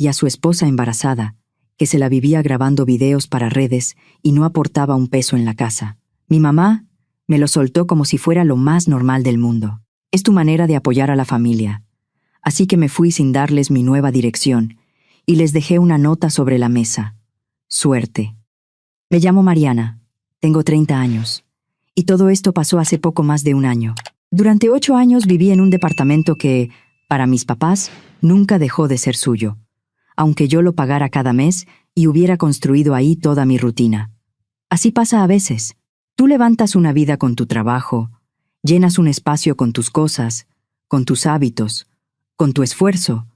y a su esposa embarazada, que se la vivía grabando videos para redes y no aportaba un peso en la casa. Mi mamá me lo soltó como si fuera lo más normal del mundo. Es tu manera de apoyar a la familia. Así que me fui sin darles mi nueva dirección y les dejé una nota sobre la mesa. Suerte. Me llamo Mariana, tengo 30 años, y todo esto pasó hace poco más de un año. Durante 8 años viví en un departamento que, para mis papás, nunca dejó de ser suyo, aunque yo lo pagara cada mes y hubiera construido ahí toda mi rutina. Así pasa a veces. Tú levantas una vida con tu trabajo, llenas un espacio con tus cosas, con tus hábitos, con tu esfuerzo,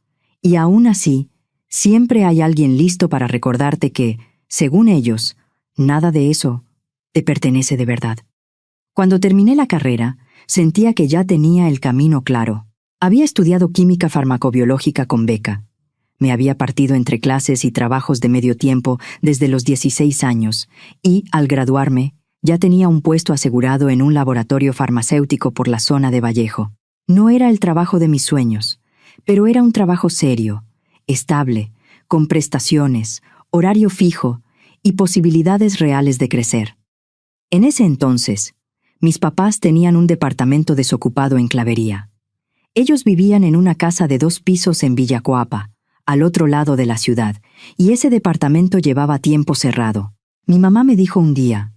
y aún así, siempre hay alguien listo para recordarte que, según ellos, nada de eso te pertenece de verdad. Cuando terminé la carrera, sentía que ya tenía el camino claro. Había estudiado química farmacobiológica con beca. Me había partido entre clases y trabajos de medio tiempo desde los 16 años y, al graduarme, ya tenía un puesto asegurado en un laboratorio farmacéutico por la zona de Vallejo. No era el trabajo de mis sueños, pero era un trabajo serio, estable, con prestaciones, horario fijo y posibilidades reales de crecer. En ese entonces, mis papás tenían un departamento desocupado en Clavería. Ellos vivían en una casa de 2 pisos en Villacoapa, al otro lado de la ciudad, y ese departamento llevaba tiempo cerrado. Mi mamá me dijo un día,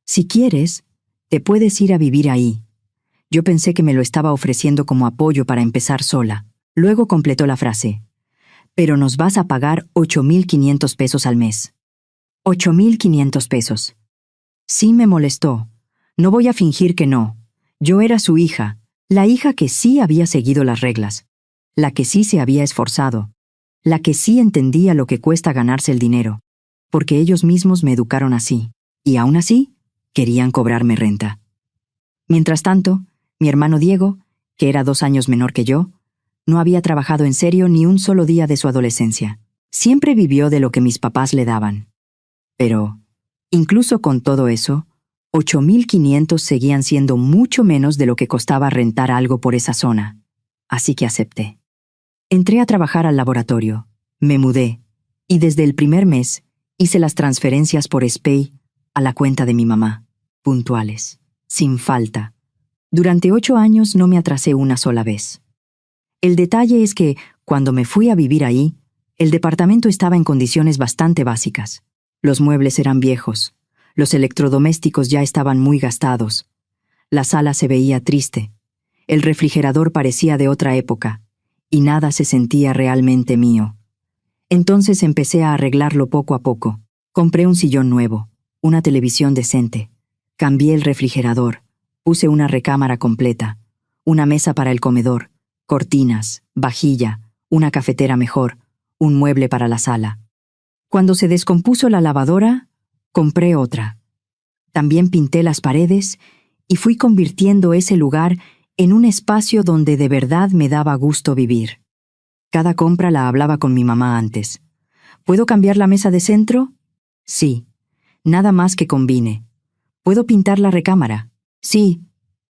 «Si quieres, te puedes ir a vivir ahí». Yo pensé que me lo estaba ofreciendo como apoyo para empezar sola. Luego completó la frase, «Pero nos vas a pagar 8,500 pesos al mes». 8,500 pesos. Sí me molestó. No voy a fingir que no. Yo era su hija, la hija que sí había seguido las reglas, la que sí se había esforzado, la que sí entendía lo que cuesta ganarse el dinero, porque ellos mismos me educaron así, y aún así querían cobrarme renta. Mientras tanto, mi hermano Diego, que era 2 años menor que yo, no había trabajado en serio ni un solo día de su adolescencia. Siempre vivió de lo que mis papás le daban. Pero, incluso con todo eso, 8,500 seguían siendo mucho menos de lo que costaba rentar algo por esa zona. Así que acepté. Entré a trabajar al laboratorio, me mudé, y desde el primer mes hice las transferencias por SPAY a la cuenta de mi mamá, puntuales, sin falta. Durante 8 años no me atrasé una sola vez. El detalle es que, cuando me fui a vivir ahí, el departamento estaba en condiciones bastante básicas. Los muebles eran viejos, los electrodomésticos ya estaban muy gastados, la sala se veía triste, el refrigerador parecía de otra época, y nada se sentía realmente mío. Entonces empecé a arreglarlo poco a poco. Compré un sillón nuevo, una televisión decente, cambié el refrigerador, puse una recámara completa, una mesa para el comedor, cortinas, vajilla, una cafetera mejor, un mueble para la sala. Cuando se descompuso la lavadora, compré otra. También pinté las paredes y fui convirtiendo ese lugar en un espacio donde de verdad me daba gusto vivir. Cada compra la hablaba con mi mamá antes. ¿Puedo cambiar la mesa de centro? Sí. Nada más que combine. ¿Puedo pintar la recámara? Sí,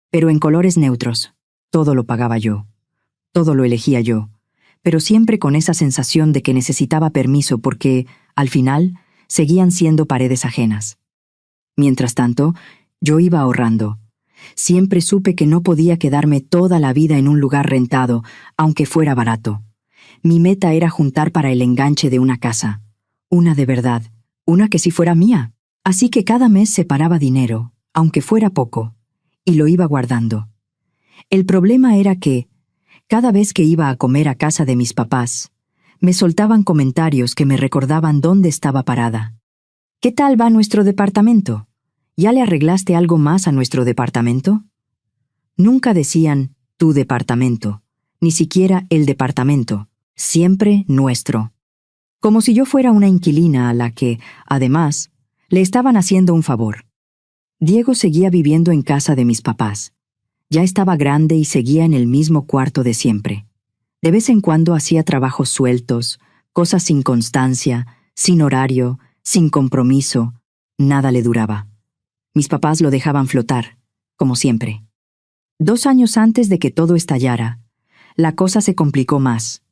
pero en colores neutros. Todo lo pagaba yo. Todo lo elegía yo. Pero siempre con esa sensación de que necesitaba permiso porque, al final, seguían siendo paredes ajenas. Mientras tanto, yo iba ahorrando. Siempre supe que no podía quedarme toda la vida en un lugar rentado, aunque fuera barato. Mi meta era juntar para el enganche de una casa. Una de verdad, una que sí fuera mía. Así que cada mes separaba dinero, aunque fuera poco, y lo iba guardando. El problema era que, cada vez que iba a comer a casa de mis papás, me soltaban comentarios que me recordaban dónde estaba parada. ¿Qué tal va nuestro departamento? ¿Ya le arreglaste algo más a nuestro departamento? Nunca decían tu departamento, ni siquiera el departamento, siempre nuestro. Como si yo fuera una inquilina a la que, además, le estaban haciendo un favor. Diego seguía viviendo en casa de mis papás. Ya estaba grande y seguía en el mismo cuarto de siempre. De vez en cuando hacía trabajos sueltos, cosas sin constancia, sin horario, sin compromiso. Nada le duraba. Mis papás lo dejaban flotar, como siempre. 2 años antes de que todo estallara, la cosa se complicó más.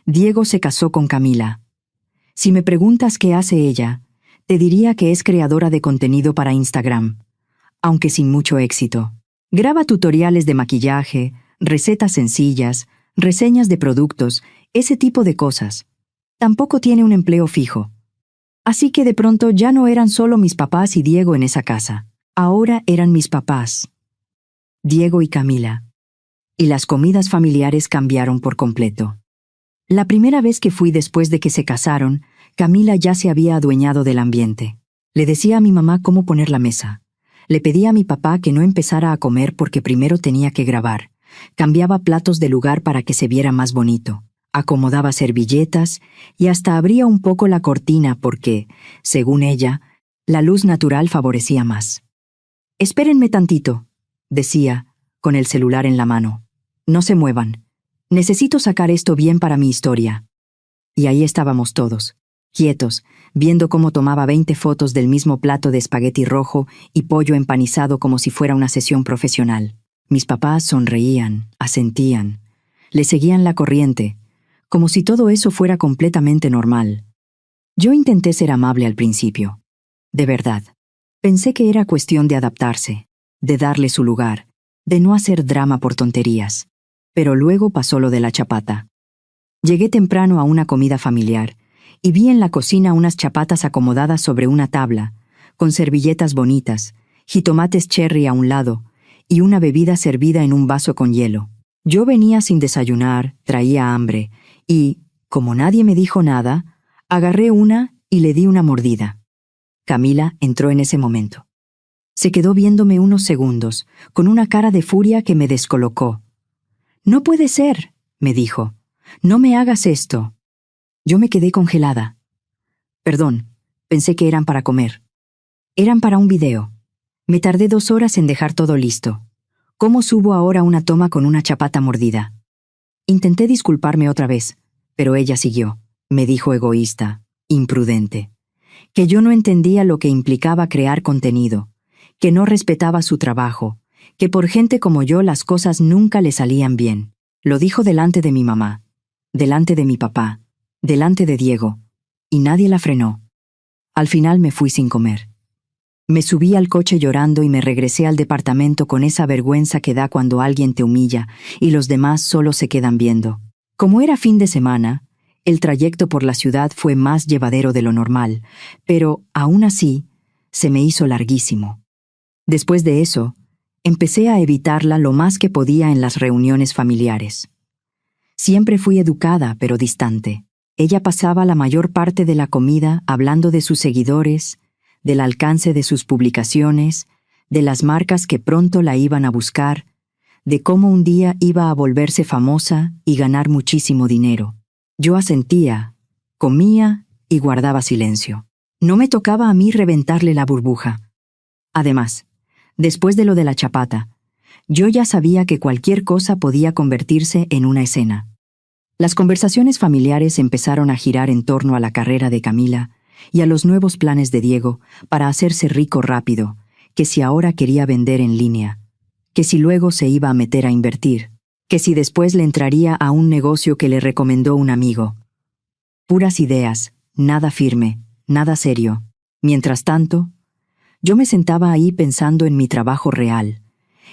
Diego se casó con Camila. Si me preguntas qué hace ella, te diría que es creadora de contenido para Instagram, aunque sin mucho éxito. Graba tutoriales de maquillaje, recetas sencillas, reseñas de productos, ese tipo de cosas. Tampoco tiene un empleo fijo. Así que de pronto ya no eran solo mis papás y Diego en esa casa. Ahora eran mis papás, Diego y Camila. Y las comidas familiares cambiaron por completo. La primera vez que fui después de que se casaron, Camila ya se había adueñado del ambiente. Le decía a mi mamá cómo poner la mesa. Le pedía a mi papá que no empezara a comer porque primero tenía que grabar. Cambiaba platos de lugar para que se viera más bonito. Acomodaba servilletas y hasta abría un poco la cortina porque, según ella, la luz natural favorecía más. «Espérenme tantito», decía, con el celular en la mano. «No se muevan. Necesito sacar esto bien para mi historia». Y ahí estábamos todos, quietos, viendo cómo tomaba 20 fotos del mismo plato de espagueti rojo y pollo empanizado como si fuera una sesión profesional. Mis papás sonreían, asentían, le seguían la corriente, como si todo eso fuera completamente normal. Yo intenté ser amable al principio. De verdad. Pensé que era cuestión de adaptarse, de darle su lugar, de no hacer drama por tonterías. Pero luego pasó lo de la chapata. Llegué temprano a una comida familiar y vi en la cocina unas chapatas acomodadas sobre una tabla, con servilletas bonitas, jitomates cherry a un lado y una bebida servida en un vaso con hielo. Yo venía sin desayunar, traía hambre y, como nadie me dijo nada, agarré una y le di una mordida. Camila entró en ese momento. Se quedó viéndome unos segundos, con una cara de furia que me descolocó. «No puede ser», me dijo. «No me hagas esto». Yo me quedé congelada. «Perdón, pensé que eran para comer». «Eran para un video. Me tardé 2 horas en dejar todo listo. ¿Cómo subo ahora una toma con una chapata mordida?» Intenté disculparme otra vez, pero ella siguió. Me dijo egoísta, imprudente, que yo no entendía lo que implicaba crear contenido, que no respetaba su trabajo, que por gente como yo las cosas nunca le salían bien. Lo dijo delante de mi mamá, delante de mi papá, delante de Diego, y nadie la frenó. Al final me fui sin comer. Me subí al coche llorando y me regresé al departamento con esa vergüenza que da cuando alguien te humilla y los demás solo se quedan viendo. Como era fin de semana, el trayecto por la ciudad fue más llevadero de lo normal, pero, aún así, se me hizo larguísimo. Después de eso, empecé a evitarla lo más que podía en las reuniones familiares. Siempre fui educada, pero distante. Ella pasaba la mayor parte de la comida hablando de sus seguidores, del alcance de sus publicaciones, de las marcas que pronto la iban a buscar, de cómo un día iba a volverse famosa y ganar muchísimo dinero. Yo asentía, comía y guardaba silencio. No me tocaba a mí reventarle la burbuja. Además, después de lo de la chapata, yo ya sabía que cualquier cosa podía convertirse en una escena. Las conversaciones familiares empezaron a girar en torno a la carrera de Camila y a los nuevos planes de Diego para hacerse rico rápido, que si ahora quería vender en línea, que si luego se iba a meter a invertir, que si después le entraría a un negocio que le recomendó un amigo. Puras ideas, nada firme, nada serio. Mientras tanto, yo me sentaba ahí pensando en mi trabajo real,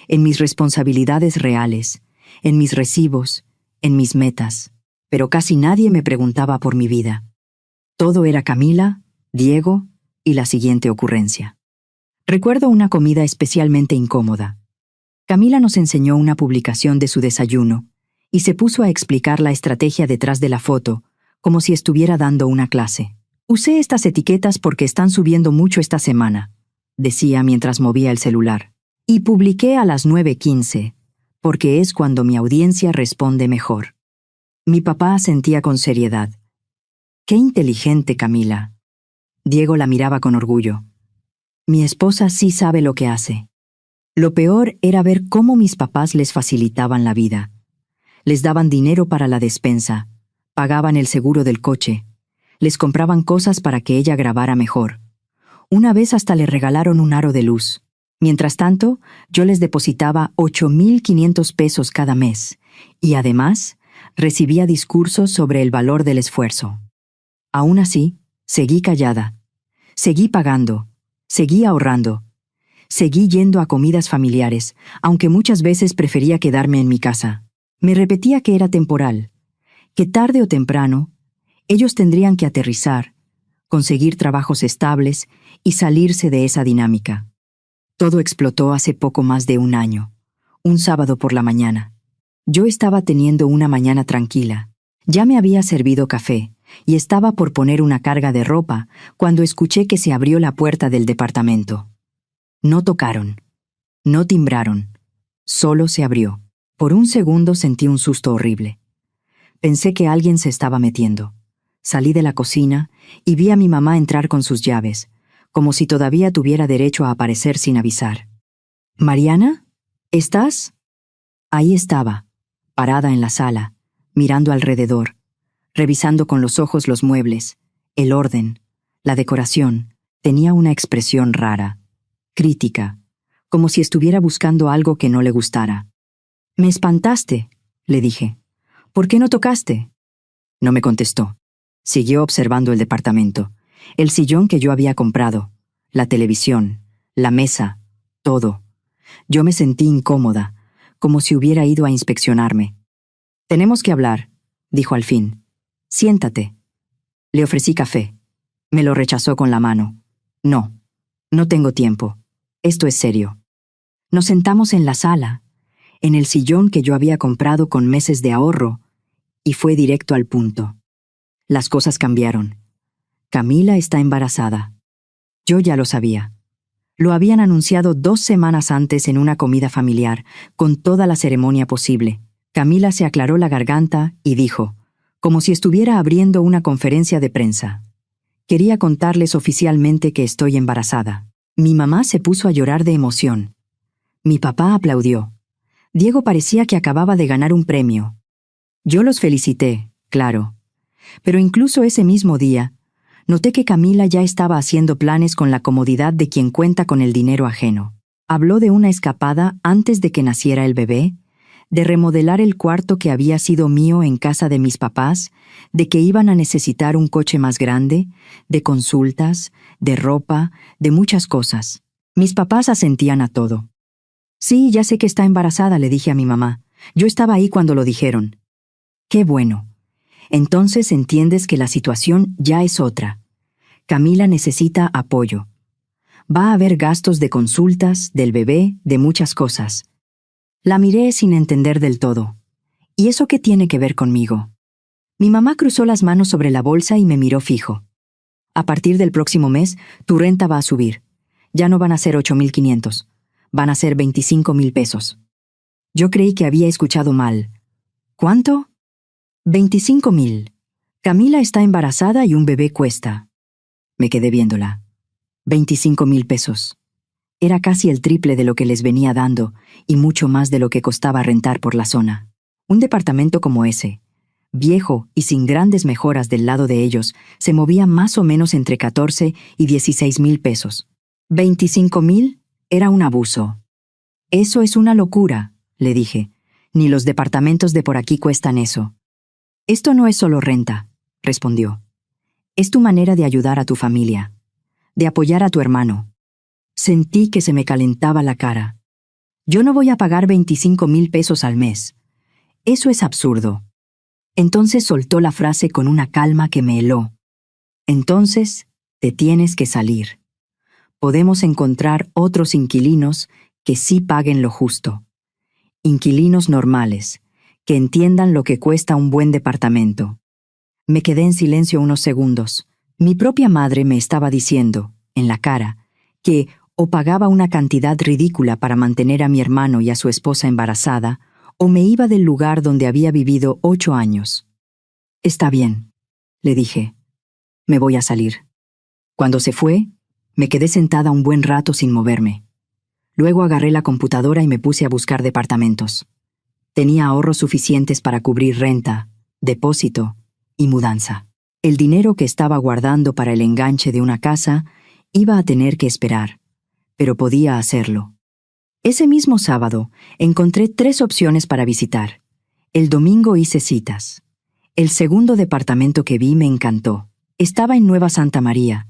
en mis responsabilidades reales, en mis recibos, en mis metas, pero casi nadie me preguntaba por mi vida. Todo era Camila, Diego y la siguiente ocurrencia. Recuerdo una comida especialmente incómoda. Camila nos enseñó una publicación de su desayuno y se puso a explicar la estrategia detrás de la foto, como si estuviera dando una clase. «Usé estas etiquetas porque están subiendo mucho esta semana», decía mientras movía el celular. «Y publiqué a las 9:15, porque es cuando mi audiencia responde mejor». Mi papá asentía con seriedad. «Qué inteligente, Camila». Diego la miraba con orgullo. «Mi esposa sí sabe lo que hace». Lo peor era ver cómo mis papás les facilitaban la vida. Les daban dinero para la despensa, pagaban el seguro del coche, les compraban cosas para que ella grabara mejor. Una vez hasta le regalaron un aro de luz. Mientras tanto, yo les depositaba 8,500 pesos cada mes y además recibía discursos sobre el valor del esfuerzo. Aún así, seguí callada. Seguí pagando. Seguí ahorrando. Seguí yendo a comidas familiares, aunque muchas veces prefería quedarme en mi casa. Me repetía que era temporal, que tarde o temprano, ellos tendrían que aterrizar, conseguir trabajos estables y salirse de esa dinámica. Todo explotó hace poco más de un año, un sábado por la mañana. Yo estaba teniendo una mañana tranquila. Ya me había servido café y estaba por poner una carga de ropa cuando escuché que se abrió la puerta del departamento. No tocaron, no timbraron, solo se abrió. Por un segundo sentí un susto horrible. Pensé que alguien se estaba metiendo. Salí de la cocina y vi a mi mamá entrar con sus llaves, como si todavía tuviera derecho a aparecer sin avisar. «¿Mariana? ¿Estás?» Ahí estaba, parada en la sala, mirando alrededor, revisando con los ojos los muebles, el orden, la decoración. Tenía una expresión rara, crítica, como si estuviera buscando algo que no le gustara. «Me espantaste», le dije. «¿Por qué no tocaste?» No me contestó. Siguió observando el departamento, el sillón que yo había comprado, la televisión, la mesa, todo. Yo me sentí incómoda, como si hubiera ido a inspeccionarme. «Tenemos que hablar», dijo al fin. «Siéntate». Le ofrecí café. Me lo rechazó con la mano. «No, no tengo tiempo. Esto es serio». Nos sentamos en la sala, en el sillón que yo había comprado con meses de ahorro, y fue directo al punto. Las cosas cambiaron. Camila está embarazada. Yo ya lo sabía. Lo habían anunciado 2 semanas antes en una comida familiar, con toda la ceremonia posible. Camila se aclaró la garganta y dijo, como si estuviera abriendo una conferencia de prensa: «Quería contarles oficialmente que estoy embarazada». Mi mamá se puso a llorar de emoción. Mi papá aplaudió. Diego parecía que acababa de ganar un premio. Yo los felicité, claro. Pero incluso ese mismo día, noté que Camila ya estaba haciendo planes con la comodidad de quien cuenta con el dinero ajeno. Habló de una escapada antes de que naciera el bebé, de remodelar el cuarto que había sido mío en casa de mis papás, de que iban a necesitar un coche más grande, de consultas, de ropa, de muchas cosas. Mis papás asentían a todo. «Sí, ya sé que está embarazada», le dije a mi mamá. «Yo estaba ahí cuando lo dijeron». «Qué bueno. Entonces entiendes que la situación ya es otra. Camila necesita apoyo. Va a haber gastos de consultas, del bebé, de muchas cosas». La miré sin entender del todo. «¿Y eso qué tiene que ver conmigo?» Mi mamá cruzó las manos sobre la bolsa y me miró fijo. «A partir del próximo mes, tu renta va a subir. Ya no van a ser 8,500. Van a ser 25,000 pesos». Yo creí que había escuchado mal. «¿Cuánto?» 25,000. Camila está embarazada y un bebé cuesta. Me quedé viéndola. 25,000 pesos. Era casi el triple de lo que les venía dando y mucho más de lo que costaba rentar por la zona. Un departamento como ese, viejo y sin grandes mejoras del lado de ellos, se movía más o menos entre 14 y 16,000 pesos. 25,000 era un abuso. «Eso es una locura», le dije. «Ni los departamentos de por aquí cuestan eso». «Esto no es solo renta», respondió. «Es tu manera de ayudar a tu familia, de apoyar a tu hermano». Sentí que se me calentaba la cara. «Yo no voy a pagar 25,000 pesos al mes. Eso es absurdo». Entonces soltó la frase con una calma que me heló. «Entonces, te tienes que salir. Podemos encontrar otros inquilinos que sí paguen lo justo. Inquilinos normales, que entiendan lo que cuesta un buen departamento». Me quedé en silencio unos segundos. Mi propia madre me estaba diciendo, en la cara, que o pagaba una cantidad ridícula para mantener a mi hermano y a su esposa embarazada, o me iba del lugar donde había vivido 8 años. «Está bien», le dije. «Me voy a salir». Cuando se fue, me quedé sentada un buen rato sin moverme. Luego agarré la computadora y me puse a buscar departamentos. Tenía ahorros suficientes para cubrir renta, depósito y mudanza. El dinero que estaba guardando para el enganche de una casa iba a tener que esperar, pero podía hacerlo. Ese mismo sábado encontré 3 opciones para visitar. El domingo hice citas. El segundo departamento que vi me encantó. Estaba en Nueva Santa María.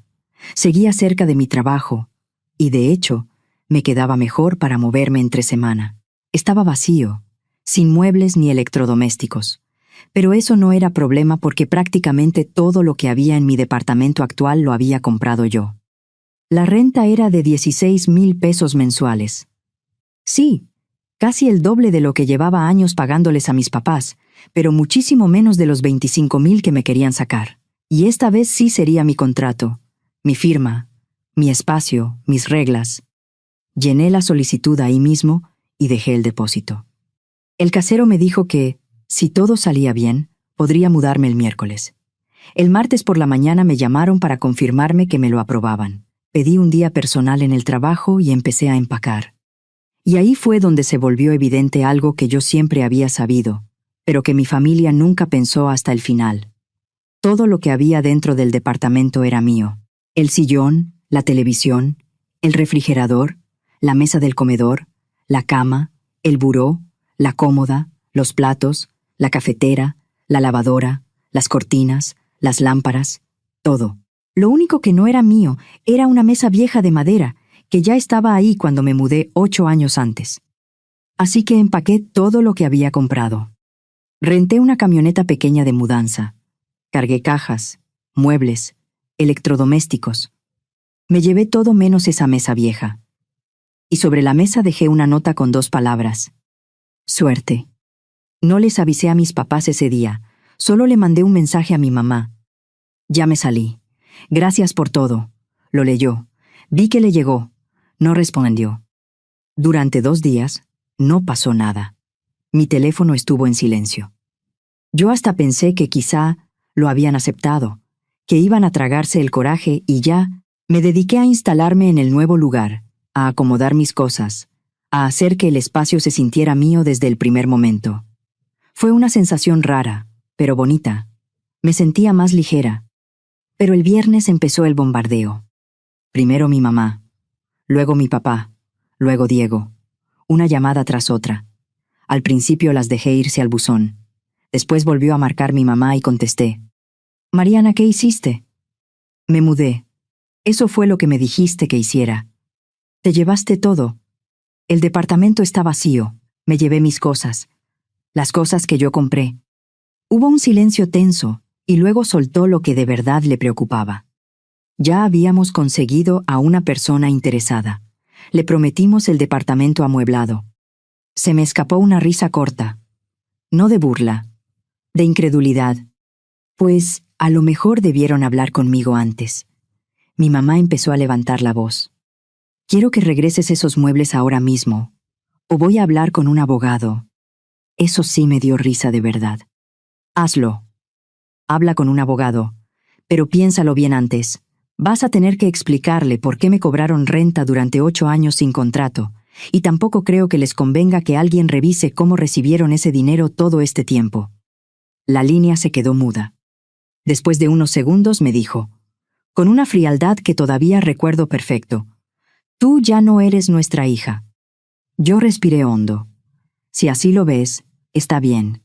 Seguía cerca de mi trabajo y, de hecho, me quedaba mejor para moverme entre semana. Estaba vacío, sin muebles ni electrodomésticos. Pero eso no era problema porque prácticamente todo lo que había en mi departamento actual lo había comprado yo. La renta era de 16,000 pesos mensuales. Sí, casi el doble de lo que llevaba años pagándoles a mis papás, pero muchísimo menos de los 25,000 que me querían sacar. Y esta vez sí sería mi contrato, mi firma, mi espacio, mis reglas. Llené la solicitud ahí mismo y dejé el depósito. El casero me dijo que, si todo salía bien, podría mudarme el miércoles. El martes por la mañana me llamaron para confirmarme que me lo aprobaban. Pedí un día personal en el trabajo y empecé a empacar. Y ahí fue donde se volvió evidente algo que yo siempre había sabido, pero que mi familia nunca pensó hasta el final. Todo lo que había dentro del departamento era mío. El sillón, la televisión, el refrigerador, la mesa del comedor, la cama, el buró, la cómoda, los platos, la cafetera, la lavadora, las cortinas, las lámparas, todo. Lo único que no era mío era una mesa vieja de madera que ya estaba ahí cuando me mudé 8 años antes. Así que empaqué todo lo que había comprado. Renté una camioneta pequeña de mudanza. Cargué cajas, muebles, electrodomésticos. Me llevé todo menos esa mesa vieja. Y sobre la mesa dejé una nota con 2 palabras. Suerte. No les avisé a mis papás ese día, solo le mandé un mensaje a mi mamá. Ya me salí. Gracias por todo. Lo leyó. Vi que le llegó. No respondió. Durante 2 días, no pasó nada. Mi teléfono estuvo en silencio. Yo hasta pensé que quizá lo habían aceptado, que iban a tragarse el coraje y ya me dediqué a instalarme en el nuevo lugar, a acomodar mis cosas, a hacer que el espacio se sintiera mío desde el primer momento. Fue una sensación rara, pero bonita. Me sentía más ligera. Pero el viernes empezó el bombardeo. Primero mi mamá, luego mi papá, luego Diego. Una llamada tras otra. Al principio las dejé irse al buzón. Después volvió a marcar mi mamá y contesté. Mariana, ¿qué hiciste? Me mudé. Eso fue lo que me dijiste que hiciera. Te llevaste todo. El departamento está vacío. Me llevé mis cosas. Las cosas que yo compré. Hubo un silencio tenso y luego soltó lo que de verdad le preocupaba. Ya habíamos conseguido a una persona interesada. Le prometimos el departamento amueblado. Se me escapó una risa corta. No de burla, de incredulidad. Pues a lo mejor debieron hablar conmigo antes. Mi mamá empezó a levantar la voz. Quiero que regreses esos muebles ahora mismo, o voy a hablar con un abogado. Eso sí me dio risa de verdad. Hazlo. Habla con un abogado, pero piénsalo bien antes. Vas a tener que explicarle por qué me cobraron renta durante 8 años sin contrato, y tampoco creo que les convenga que alguien revise cómo recibieron ese dinero todo este tiempo. La línea se quedó muda. Después de unos segundos me dijo, con una frialdad que todavía recuerdo perfecto, tú ya no eres nuestra hija. Yo respiré hondo. Si así lo ves, está bien.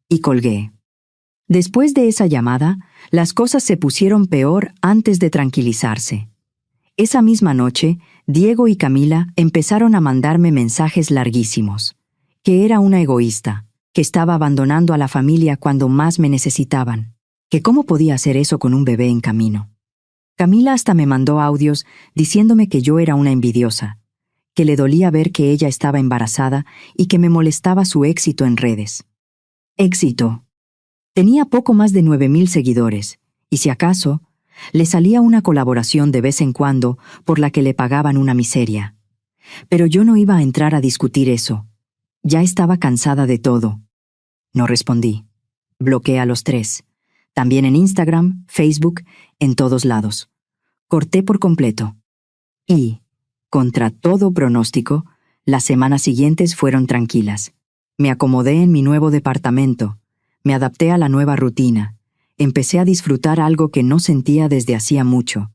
Y colgué. Después de esa llamada, las cosas se pusieron peor antes de tranquilizarse. Esa misma noche, Diego y Camila empezaron a mandarme mensajes larguísimos, que era una egoísta, que estaba abandonando a la familia cuando más me necesitaban, que cómo podía hacer eso con un bebé en camino. Camila hasta me mandó audios diciéndome que yo era una envidiosa, que le dolía ver que ella estaba embarazada y que me molestaba su éxito en redes. Éxito. Tenía poco más de 9,000 seguidores, y si acaso, le salía una colaboración de vez en cuando por la que le pagaban una miseria. Pero yo no iba a entrar a discutir eso. Ya estaba cansada de todo. No respondí. Bloqueé a los 3. También en Instagram, Facebook, en todos lados. Corté por completo. Y, contra todo pronóstico, las semanas siguientes fueron tranquilas. Me acomodé en mi nuevo departamento. Me adapté a la nueva rutina. Empecé a disfrutar algo que no sentía desde hacía mucho.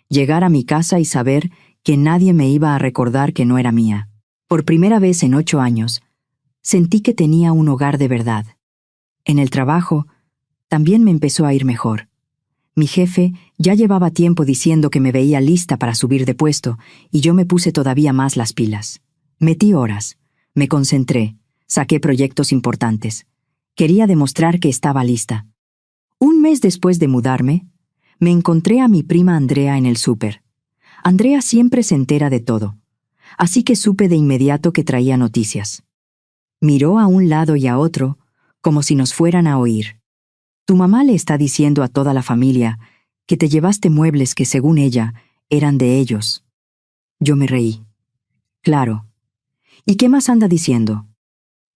Llegar a mi casa y saber que nadie me iba a recordar que no era mía. Por primera vez en 8 años, sentí que tenía un hogar de verdad. En el trabajo, también me empezó a ir mejor. Mi jefe ya llevaba tiempo diciendo que me veía lista para subir de puesto, y yo me puse todavía más las pilas. Metí horas, me concentré, saqué proyectos importantes. Quería demostrar que estaba lista. Un mes después de mudarme, me encontré a mi prima Andrea en el súper. Andrea siempre se entera de todo, así que supe de inmediato que traía noticias. Miró a un lado y a otro, como si nos fueran a oír. Tu mamá le está diciendo a toda la familia que te llevaste muebles que, según ella, eran de ellos. Yo me reí. Claro. ¿Y qué más anda diciendo?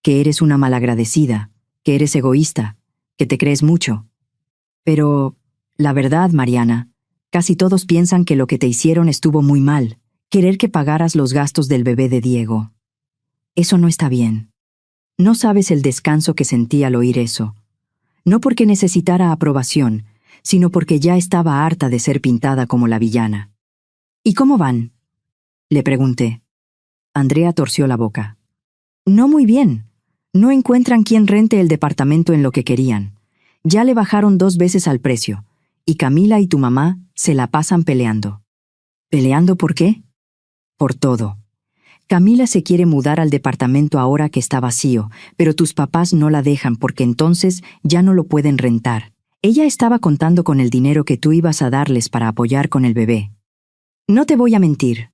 Que eres una malagradecida, que eres egoísta, que te crees mucho. Pero, la verdad, Mariana, casi todos piensan que lo que te hicieron estuvo muy mal, querer que pagaras los gastos del bebé de Diego. Eso no está bien. No sabes el descanso que sentí al oír eso. No porque necesitara aprobación, sino porque ya estaba harta de ser pintada como la villana. ¿Y cómo van?, le pregunté. Andrea torció la boca. No muy bien. No encuentran quien rente el departamento en lo que querían. Ya le bajaron 2 veces al precio, y Camila y tu mamá se la pasan peleando. ¿Peleando por qué? Por todo. Camila se quiere mudar al departamento ahora que está vacío, pero tus papás no la dejan porque entonces ya no lo pueden rentar. Ella estaba contando con el dinero que tú ibas a darles para apoyar con el bebé. No te voy a mentir.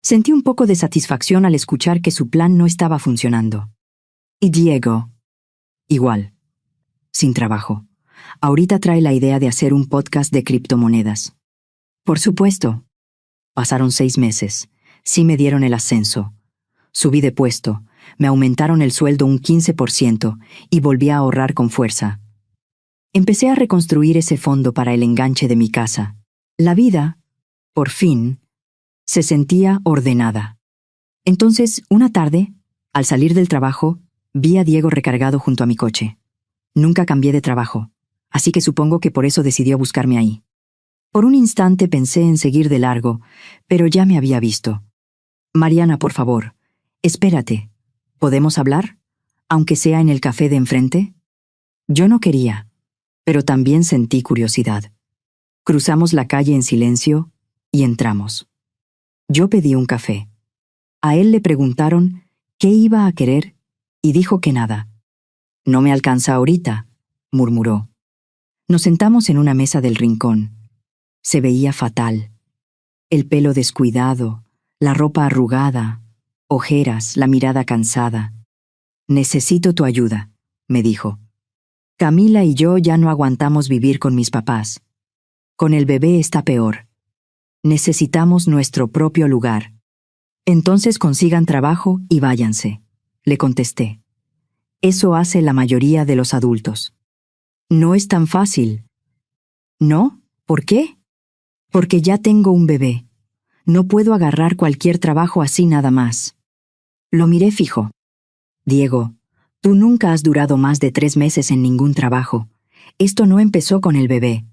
Sentí un poco de satisfacción al escuchar que su plan no estaba funcionando. Y Diego. Igual. Sin trabajo. Ahorita trae la idea de hacer un podcast de criptomonedas. Por supuesto. Pasaron 6 meses. Sí me dieron el ascenso. Subí de puesto, me aumentaron el sueldo un 15% y volví a ahorrar con fuerza. Empecé a reconstruir ese fondo para el enganche de mi casa. La vida, por fin, se sentía ordenada. Entonces, una tarde, al salir del trabajo, vi a Diego recargado junto a mi coche. Nunca cambié de trabajo, así que supongo que por eso decidió buscarme ahí. Por un instante pensé en seguir de largo, pero ya me había visto. Mariana, por favor, espérate. ¿Podemos hablar? Aunque sea en el café de enfrente. Yo no quería, pero también sentí curiosidad. Cruzamos la calle en silencio y entramos. Yo pedí un café. A él le preguntaron qué iba a querer y dijo que nada. No me alcanza ahorita, murmuró. Nos sentamos en una mesa del rincón. Se veía fatal. El pelo descuidado, la ropa arrugada, ojeras, la mirada cansada. Necesito tu ayuda, me dijo. Camila y yo ya no aguantamos vivir con mis papás. Con el bebé está peor. Necesitamos nuestro propio lugar. Entonces consigan trabajo y váyanse, le contesté. Eso hace la mayoría de los adultos. No es tan fácil. ¿No? ¿Por qué? Porque ya tengo un bebé. No puedo agarrar cualquier trabajo así nada más. Lo miré fijo. Diego, tú nunca has durado más de 3 meses en ningún trabajo. Esto no empezó con el bebé.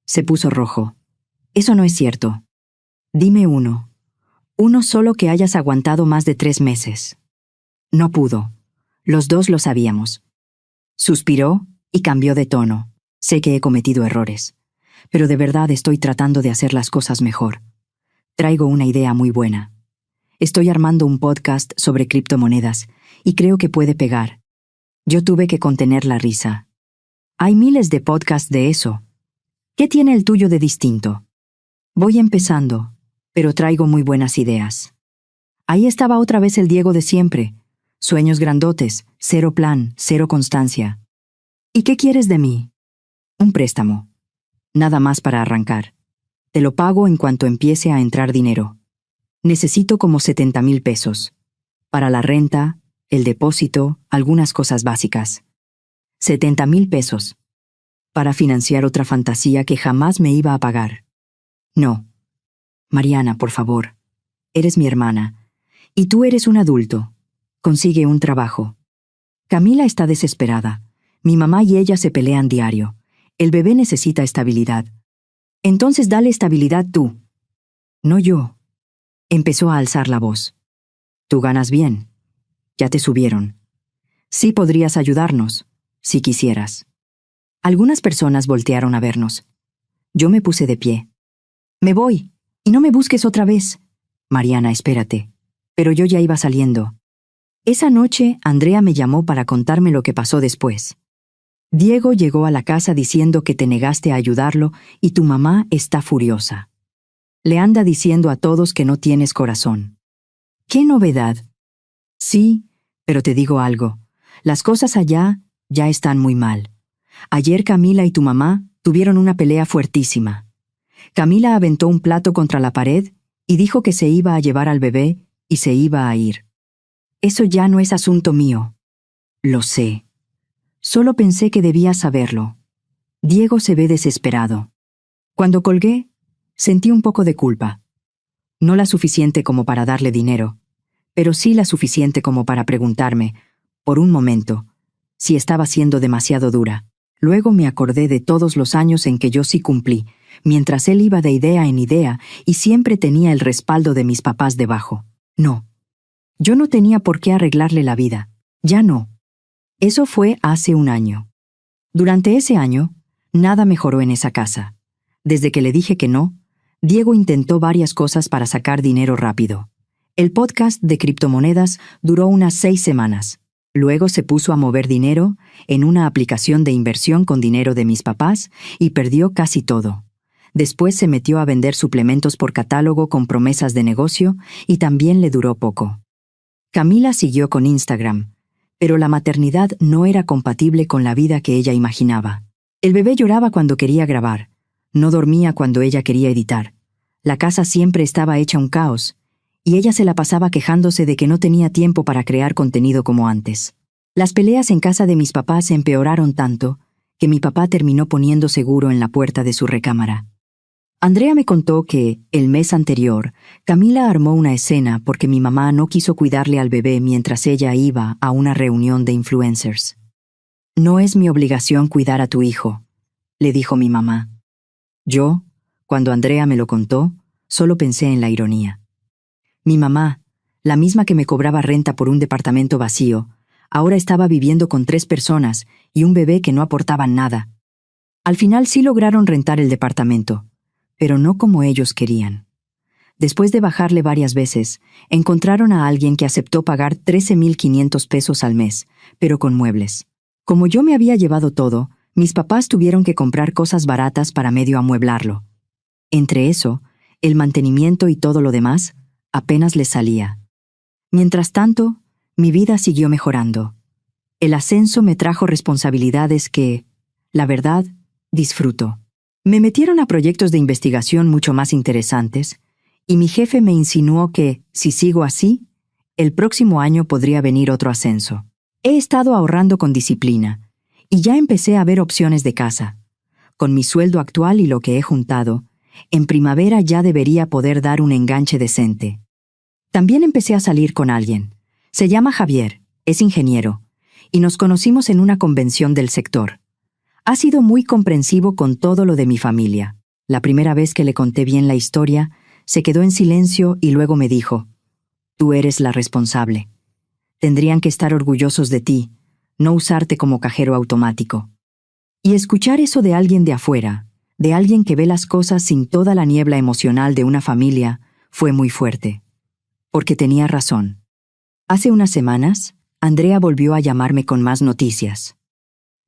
Se puso rojo. Eso no es cierto. Dime uno. Uno solo que hayas aguantado más de 3 meses. No pudo. Los dos lo sabíamos. Suspiró y cambió de tono. Sé que he cometido errores, pero de verdad estoy tratando de hacer las cosas mejor. Traigo una idea muy buena. Estoy armando un podcast sobre criptomonedas y creo que puede pegar. Yo tuve que contener la risa. Hay miles de podcasts de eso. ¿Qué tiene el tuyo de distinto? Voy empezando, pero traigo muy buenas ideas. Ahí estaba otra vez el Diego de siempre. Sueños grandotes, cero plan, cero constancia. ¿Y qué quieres de mí? Un préstamo. Nada más para arrancar. Te lo pago en cuanto empiece a entrar dinero. Necesito como 70,000 pesos. Para la renta, el depósito, algunas cosas básicas. 70,000 pesos. Para financiar otra fantasía que jamás me iba a pagar. No. Mariana, por favor. Eres mi hermana. Y tú eres un adulto. Consigue un trabajo. Camila está desesperada. Mi mamá y ella se pelean diario. El bebé necesita estabilidad. Entonces dale estabilidad tú. No yo. Empezó a alzar la voz. Tú ganas bien. Ya te subieron. Sí podrías ayudarnos. Si quisieras. Algunas personas voltearon a vernos. Yo me puse de pie. Me voy, y no me busques otra vez. Mariana, espérate. Pero yo ya iba saliendo. Esa noche, Andrea me llamó para contarme lo que pasó después. Diego llegó a la casa diciendo que te negaste a ayudarlo y tu mamá está furiosa. Le anda diciendo a todos que no tienes corazón. ¿Qué novedad? Sí, pero te digo algo. Las cosas allá ya están muy mal. Ayer Camila y tu mamá tuvieron una pelea fuertísima. Camila aventó un plato contra la pared y dijo que se iba a llevar al bebé y se iba a ir. Eso ya no es asunto mío. Lo sé. Solo pensé que debías saberlo. Diego se ve desesperado. Cuando colgué, sentí un poco de culpa. No la suficiente como para darle dinero, pero sí la suficiente como para preguntarme, por un momento, si estaba siendo demasiado dura. Luego me acordé de todos los años en que yo sí cumplí, mientras él iba de idea en idea y siempre tenía el respaldo de mis papás debajo. No. Yo no tenía por qué arreglarle la vida. Ya no. Eso fue hace un año. Durante ese año, nada mejoró en esa casa. Desde que le dije que no, Diego intentó varias cosas para sacar dinero rápido. El podcast de criptomonedas duró unas 6 semanas. Luego se puso a mover dinero en una aplicación de inversión con dinero de mis papás y perdió casi todo. Después se metió a vender suplementos por catálogo con promesas de negocio y también le duró poco. Camila siguió con Instagram, pero la maternidad no era compatible con la vida que ella imaginaba. El bebé lloraba cuando quería grabar, no dormía cuando ella quería editar. La casa siempre estaba hecha un caos, y ella se la pasaba quejándose de que no tenía tiempo para crear contenido como antes. Las peleas en casa de mis papás empeoraron tanto que mi papá terminó poniendo seguro en la puerta de su recámara. Andrea me contó que, el mes anterior, Camila armó una escena porque mi mamá no quiso cuidarle al bebé mientras ella iba a una reunión de influencers. No es mi obligación cuidar a tu hijo, le dijo mi mamá. Yo, cuando Andrea me lo contó, solo pensé en la ironía. Mi mamá, la misma que me cobraba renta por un departamento vacío, ahora estaba viviendo con 3 personas y un bebé que no aportaban nada. Al final sí lograron rentar el departamento, pero no como ellos querían. Después de bajarle varias veces, encontraron a alguien que aceptó pagar 13,500 pesos al mes, pero con muebles. Como yo me había llevado todo, mis papás tuvieron que comprar cosas baratas para medio amueblarlo. Entre eso, el mantenimiento y todo lo demás, apenas les salía. Mientras tanto, mi vida siguió mejorando. El ascenso me trajo responsabilidades que, la verdad, disfruto. Me metieron a proyectos de investigación mucho más interesantes, y mi jefe me insinuó que, si sigo así, el próximo año podría venir otro ascenso. He estado ahorrando con disciplina, y ya empecé a ver opciones de casa. Con mi sueldo actual y lo que he juntado, en primavera ya debería poder dar un enganche decente. También empecé a salir con alguien. Se llama Javier, es ingeniero, y nos conocimos en una convención del sector. Ha sido muy comprensivo con todo lo de mi familia. La primera vez que le conté bien la historia, se quedó en silencio y luego me dijo, «Tú eres la responsable. Tendrían que estar orgullosos de ti, no usarte como cajero automático». Y escuchar eso de alguien de afuera, de alguien que ve las cosas sin toda la niebla emocional de una familia, fue muy fuerte. Porque tenía razón. Hace unas semanas, Andrea volvió a llamarme con más noticias.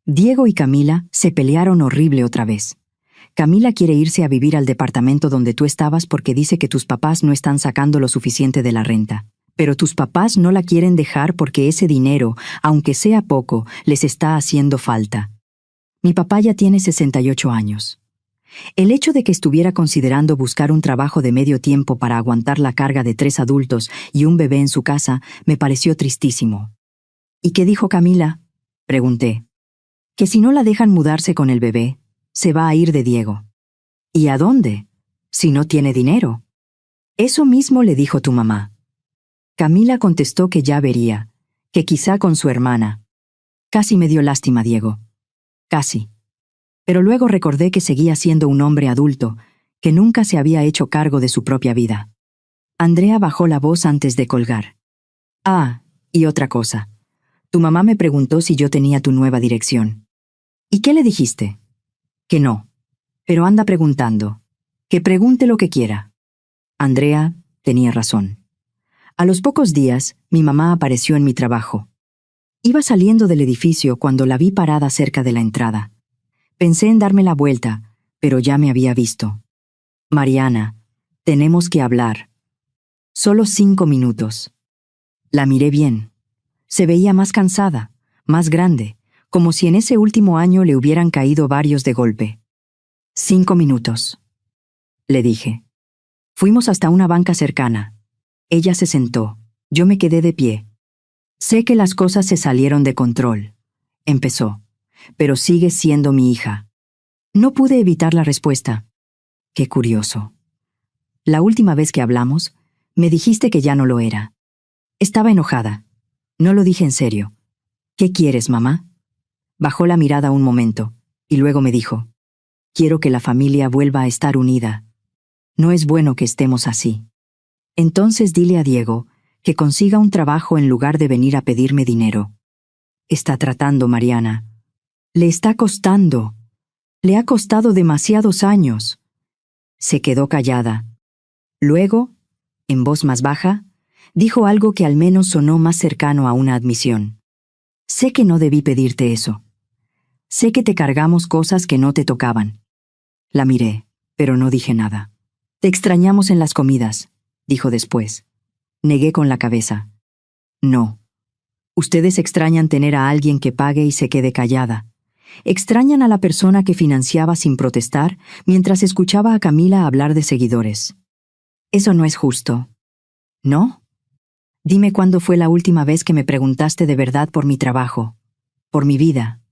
Diego y Camila se pelearon horrible otra vez. Camila quiere irse a vivir al departamento donde tú estabas porque dice que tus papás no están sacando lo suficiente de la renta. Pero tus papás no la quieren dejar porque ese dinero, aunque sea poco, les está haciendo falta. Mi papá ya tiene 68 años. El hecho de que estuviera considerando buscar un trabajo de medio tiempo para aguantar la carga de 3 adultos y un bebé en su casa me pareció tristísimo. ¿Y qué dijo Camila?, pregunté. Que si no la dejan mudarse con el bebé, se va a ir de Diego. ¿Y a dónde? Si no tiene dinero. Eso mismo le dijo tu mamá. Camila contestó que ya vería, que quizá con su hermana. Casi me dio lástima Diego. Casi. Pero luego recordé que seguía siendo un hombre adulto, que nunca se había hecho cargo de su propia vida. Andrea bajó la voz antes de colgar. Ah, y otra cosa. Tu mamá me preguntó si yo tenía tu nueva dirección. ¿Y qué le dijiste? Que no. Pero anda preguntando. Que pregunte lo que quiera. Andrea tenía razón. A los pocos días, mi mamá apareció en mi trabajo. Iba saliendo del edificio cuando la vi parada cerca de la entrada. Pensé en darme la vuelta, pero ya me había visto. Mariana, tenemos que hablar. Solo 5 minutos. La miré bien. Se veía más cansada, más grande, como si en ese último año le hubieran caído varios de golpe. 5 minutos, le dije. Fuimos hasta una banca cercana. Ella se sentó. Yo me quedé de pie. Sé que las cosas se salieron de control, empezó, pero sigues siendo mi hija. No pude evitar la respuesta. Qué curioso. La última vez que hablamos, me dijiste que ya no lo era. Estaba enojada. No lo dije en serio. ¿Qué quieres, mamá? Bajó la mirada un momento, y luego me dijo, quiero que la familia vuelva a estar unida. No es bueno que estemos así. Entonces dile a Diego que consiga un trabajo en lugar de venir a pedirme dinero. Está tratando, Mariana. Le está costando. Le ha costado demasiados años. Se quedó callada. Luego, en voz más baja, dijo algo que al menos sonó más cercano a una admisión. Sé que no debí pedirte eso. Sé que te cargamos cosas que no te tocaban. La miré, pero no dije nada. Te extrañamos en las comidas, dijo después. Negué con la cabeza. No. Ustedes extrañan tener a alguien que pague y se quede callada. Extrañan a la persona que financiaba sin protestar mientras escuchaba a Camila hablar de seguidores. Eso no es justo. ¿No? Dime cuándo fue la última vez que me preguntaste de verdad por mi trabajo, por mi vida,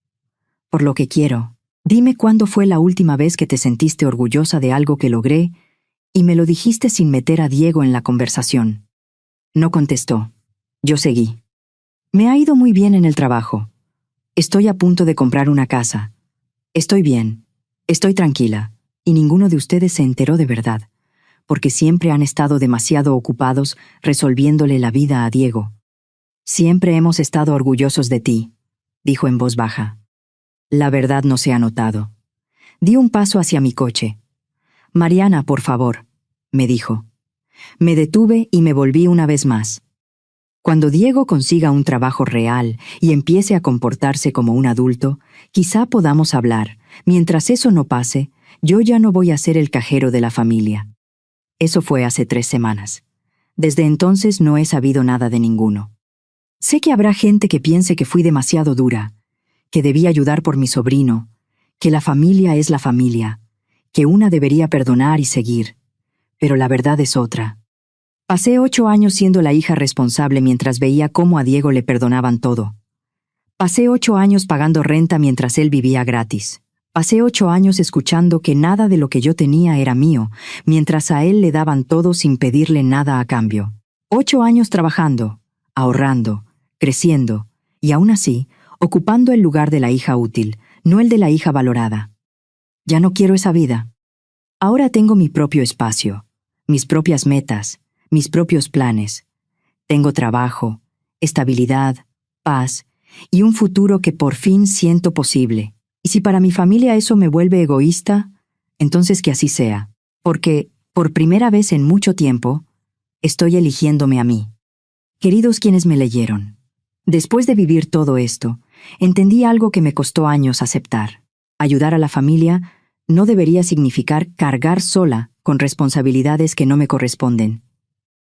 por lo que quiero. Dime cuándo fue la última vez que te sentiste orgullosa de algo que logré y me lo dijiste sin meter a Diego en la conversación. No contestó. Yo seguí. Me ha ido muy bien en el trabajo. Estoy a punto de comprar una casa. Estoy bien. Estoy tranquila. Y ninguno de ustedes se enteró de verdad, porque siempre han estado demasiado ocupados resolviéndole la vida a Diego. Siempre hemos estado orgullosos de ti, dijo en voz baja. La verdad no se ha notado. Di un paso hacia mi coche. Mariana, por favor, me dijo. Me detuve y me volví una vez más. Cuando Diego consiga un trabajo real y empiece a comportarse como un adulto, quizá podamos hablar. Mientras eso no pase, yo ya no voy a ser el cajero de la familia. Eso fue hace 3 semanas. Desde entonces no he sabido nada de ninguno. Sé que habrá gente que piense que fui demasiado dura, que debí ayudar por mi sobrino, que la familia es la familia, que una debería perdonar y seguir. Pero la verdad es otra. Pasé 8 años siendo la hija responsable mientras veía cómo a Diego le perdonaban todo. Pasé 8 años pagando renta mientras él vivía gratis. Pasé 8 años escuchando que nada de lo que yo tenía era mío, mientras a él le daban todo sin pedirle nada a cambio. 8 años trabajando, ahorrando, creciendo, y aún así, ocupando el lugar de la hija útil, no el de la hija valorada. Ya no quiero esa vida. Ahora tengo mi propio espacio, mis propias metas, mis propios planes. Tengo trabajo, estabilidad, paz y un futuro que por fin siento posible. Y si para mi familia eso me vuelve egoísta, entonces que así sea, porque, por primera vez en mucho tiempo, estoy eligiéndome a mí. Queridos quienes me leyeron, después de vivir todo esto, entendí algo que me costó años aceptar. Ayudar a la familia no debería significar cargar sola con responsabilidades que no me corresponden,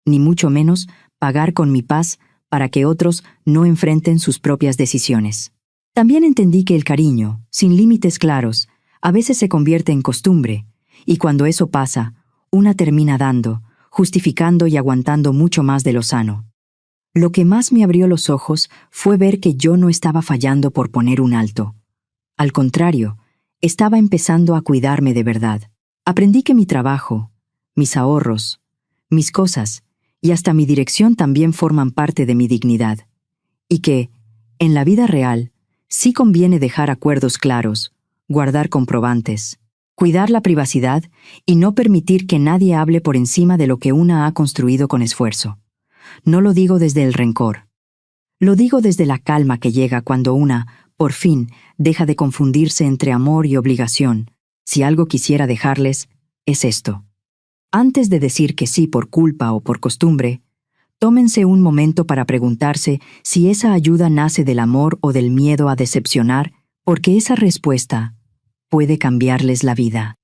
ni mucho menos pagar con mi paz para que otros no enfrenten sus propias decisiones. También entendí que el cariño, sin límites claros, a veces se convierte en costumbre, y cuando eso pasa, una termina dando, justificando y aguantando mucho más de lo sano. Lo que más me abrió los ojos fue ver que yo no estaba fallando por poner un alto. Al contrario, estaba empezando a cuidarme de verdad. Aprendí que mi trabajo, mis ahorros, mis cosas y hasta mi dirección también forman parte de mi dignidad. Y que, en la vida real, sí conviene dejar acuerdos claros, guardar comprobantes, cuidar la privacidad y no permitir que nadie hable por encima de lo que una ha construido con esfuerzo. No lo digo desde el rencor. Lo digo desde la calma que llega cuando una, por fin, deja de confundirse entre amor y obligación. Si algo quisiera dejarles, es esto. Antes de decir que sí por culpa o por costumbre, tómense un momento para preguntarse si esa ayuda nace del amor o del miedo a decepcionar, porque esa respuesta puede cambiarles la vida.